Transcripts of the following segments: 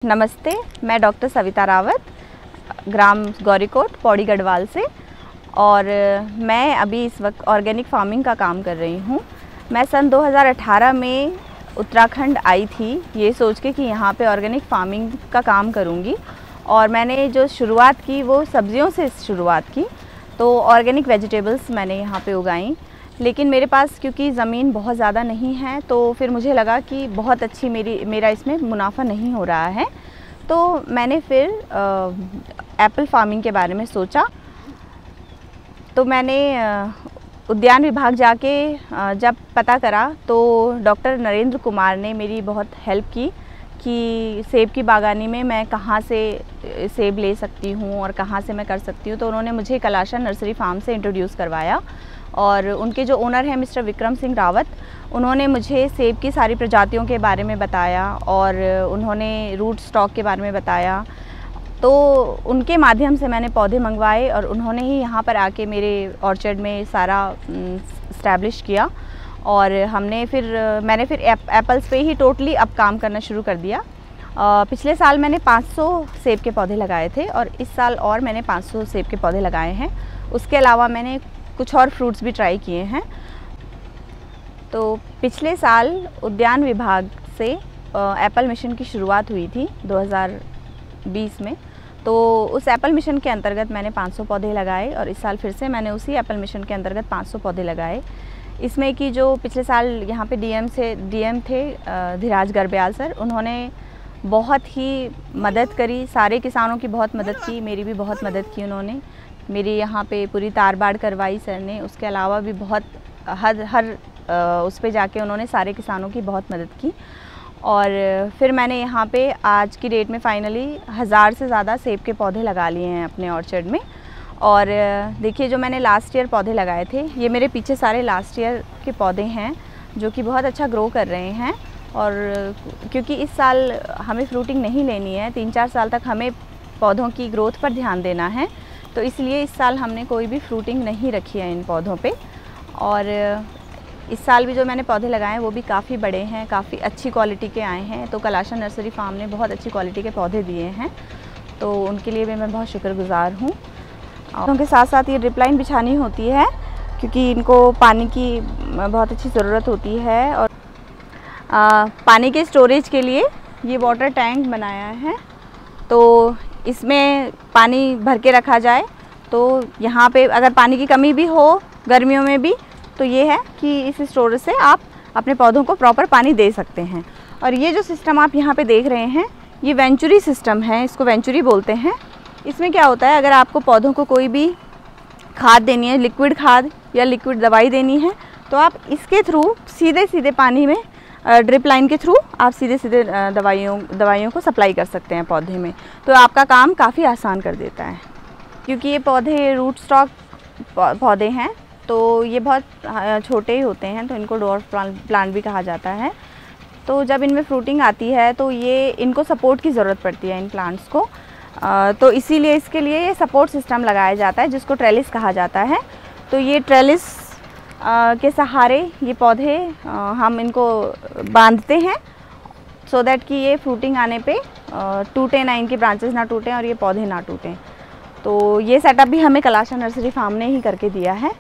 नमस्ते, मैं डॉक्टर सविता रावत, ग्राम गौरीकोट, पौड़ी गढ़वाल से। और मैं अभी इस वक्त ऑर्गेनिक फार्मिंग का काम कर रही हूँ। मैं सन 2018 में उत्तराखंड आई थी ये सोच के कि यहाँ पे ऑर्गेनिक फार्मिंग का काम करूँगी। और मैंने जो शुरुआत की वो सब्जियों से शुरुआत की। तो ऑर्गेनिक वेजिटेबल्स मैंने यहाँ पे उगाई, लेकिन मेरे पास क्योंकि ज़मीन बहुत ज़्यादा नहीं है तो फिर मुझे लगा कि बहुत अच्छी मेरा इसमें मुनाफा नहीं हो रहा है। तो मैंने फिर एप्पल फार्मिंग के बारे में सोचा। तो मैंने उद्यान विभाग जाके जब पता करा तो डॉक्टर नरेंद्र कुमार ने मेरी बहुत हेल्प की कि सेब की बागानी में मैं कहाँ से सेब ले सकती हूँ और कहाँ से मैं कर सकती हूँ। तो उन्होंने मुझे कलाशा नर्सरी फार्म से इंट्रोड्यूस करवाया। और उनके जो ओनर हैं मिस्टर विक्रम सिंह रावत, उन्होंने मुझे सेब की सारी प्रजातियों के बारे में बताया और उन्होंने रूट स्टॉक के बारे में बताया। तो उनके माध्यम से मैंने पौधे मंगवाए और उन्होंने ही यहाँ पर आके मेरे ऑर्चर्ड में सारा इस्टेब्लिश किया। और मैंने फिर एप्पल्स पे ही टोटली अब काम करना शुरू कर दिया। पिछले साल मैंने 500 सेब के पौधे लगाए थे और इस साल और मैंने 500 सेब के पौधे लगाए हैं। उसके अलावा मैंने कुछ और फ्रूट्स भी ट्राई किए हैं। तो पिछले साल उद्यान विभाग से एप्पल मिशन की शुरुआत हुई थी 2020 में। तो उस एप्पल मिशन के अंतर्गत मैंने 500 पौधे लगाए और इस साल फिर से मैंने उसी एप्पल मिशन के अंतर्गत 500 पौधे लगाए। इसमें कि जो पिछले साल यहाँ पे डीएम थे धीराज गर्ब्याल सर, उन्होंने बहुत ही मदद करी, सारे किसानों की बहुत मदद की, मेरी भी बहुत मदद की उन्होंने। मेरी यहाँ पे पूरी तार बाड़ करवाई सर ने। उसके अलावा भी बहुत हर उस पे जाके उन्होंने सारे किसानों की बहुत मदद की। और फिर मैंने यहाँ पे आज की डेट में फाइनली 1000 से ज़्यादा सेब के पौधे लगा लिए हैं अपने ऑर्चर्ड में। और देखिए, जो मैंने लास्ट ईयर पौधे लगाए थे, ये मेरे पीछे सारे लास्ट ईयर के पौधे हैं जो कि बहुत अच्छा ग्रो कर रहे हैं। और क्योंकि इस साल हमें फ्रूटिंग नहीं लेनी है, 3-4 साल तक हमें पौधों की ग्रोथ पर ध्यान देना है, तो इसलिए इस साल हमने कोई भी फ्रूटिंग नहीं रखी है इन पौधों पे। और इस साल भी जो मैंने पौधे लगाए हैं वो भी काफ़ी बड़े हैं, काफ़ी अच्छी क्वालिटी के आए हैं। तो कलाशा नर्सरी फार्म ने बहुत अच्छी क्वालिटी के पौधे दिए हैं, तो उनके लिए भी मैं बहुत शुक्रगुज़ार हूँ। उनके साथ साथ ये ड्रिप लाइन बिछानी होती है क्योंकि इनको पानी की बहुत अच्छी ज़रूरत होती है। और पानी के स्टोरेज के लिए ये वाटर टैंक बनाया है, तो इसमें पानी भर के रखा जाए। तो यहाँ पे अगर पानी की कमी भी हो गर्मियों में भी, तो ये है कि इस स्टोरेज से आप अपने पौधों को प्रॉपर पानी दे सकते हैं। और ये जो सिस्टम आप यहाँ पे देख रहे हैं, ये वेंचुरी सिस्टम है, इसको वेंचुरी बोलते हैं। इसमें क्या होता है, अगर आपको पौधों को कोई भी खाद देनी है, लिक्विड खाद या लिक्विड दवाई देनी है, तो आप इसके थ्रू सीधे पानी में ड्रिप लाइन के थ्रू आप सीधे दवाइयों को सप्लाई कर सकते हैं पौधे में। तो आपका काम काफ़ी आसान कर देता है। क्योंकि ये पौधे रूट स्टॉक पौधे हैं, तो ये बहुत छोटे ही होते हैं, तो इनको डॉर्फ प्लांट भी कहा जाता है। तो जब इनमें फ्रूटिंग आती है तो ये इनको सपोर्ट की ज़रूरत पड़ती है इन प्लांट्स को। तो इसीलिए इसके लिए ये सपोर्ट सिस्टम लगाया जाता है जिसको ट्रेलिस कहा जाता है। तो ये ट्रेलिस के सहारे ये पौधे हम इनको बांधते हैं सो दैट कि ये फ्रूटिंग आने पे टूटे ना, इनकी ब्रांचेस ना टूटें और ये पौधे ना टूटें। तो ये सेटअप भी हमें कलाशा नर्सरी फार्म ने ही करके दिया है।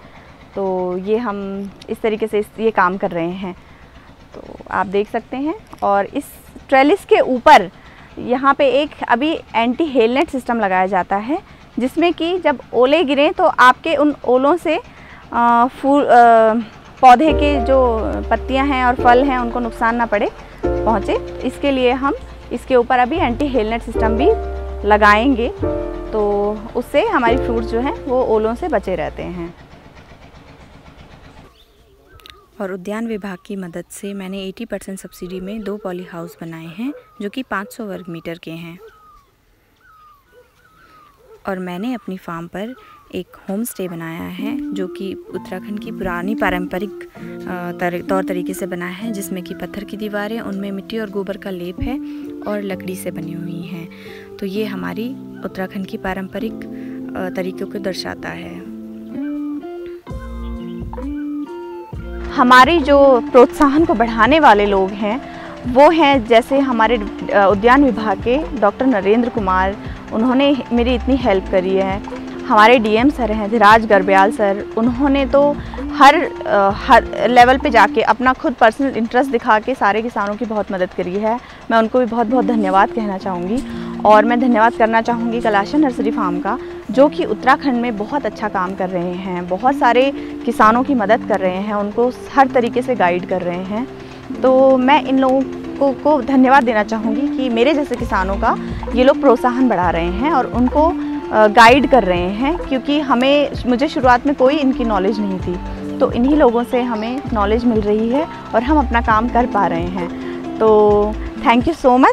तो ये हम इस तरीके से ये काम कर रहे हैं, तो आप देख सकते हैं। और इस ट्रेलिस के ऊपर यहाँ पे एक अभी एंटी हेल नेट सिस्टम लगाया जाता है, जिसमें कि जब ओले गिरें तो आपके उन ओलों से पौधे के जो पत्तियां हैं और फल हैं उनको नुकसान ना पहुंचे। इसके लिए हम इसके ऊपर अभी एंटी हेल नेट सिस्टम भी लगाएंगे, तो उससे हमारी फ्रूट्स जो हैं वो ओलों से बचे रहते हैं। और उद्यान विभाग की मदद से मैंने 80% सब्सिडी में 2 पॉली हाउस बनाए हैं जो कि 500 वर्ग मीटर के हैं। और मैंने अपनी फार्म पर एक होम स्टे बनाया है जो कि उत्तराखंड की पुरानी पारंपरिक तौर तरीके से बना है, जिसमें कि पत्थर की दीवारें, उनमें मिट्टी और गोबर का लेप है और लकड़ी से बनी हुई हैं। तो ये हमारी उत्तराखंड की पारंपरिक तरीक़ों को दर्शाता है। हमारी जो प्रोत्साहन को बढ़ाने वाले लोग हैं वो हैं जैसे हमारे उद्यान विभाग के डॉक्टर नरेंद्र कुमार, उन्होंने मेरी इतनी हेल्प करी है। हमारे डीएम सर हैं धीराज गर्ब्याल सर, उन्होंने तो हर लेवल पे जाके अपना खुद पर्सनल इंटरेस्ट दिखा के सारे किसानों की बहुत मदद करी है। मैं उनको भी बहुत बहुत धन्यवाद कहना चाहूँगी। और मैं धन्यवाद करना चाहूँगी कैलाश नर्सरी फार्म का, जो कि उत्तराखंड में बहुत अच्छा काम कर रहे हैं, बहुत सारे किसानों की मदद कर रहे हैं, उनको हर तरीके से गाइड कर रहे हैं। तो मैं इन लोगों को धन्यवाद देना चाहूँगी कि मेरे जैसे किसानों का ये लोग प्रोत्साहन बढ़ा रहे हैं और उनको गाइड कर रहे हैं, क्योंकि मुझे शुरुआत में कोई इनकी नॉलेज नहीं थी, तो इन्हीं लोगों से हमें नॉलेज मिल रही है और हम अपना काम कर पा रहे हैं। तो थैंक यू सो मच।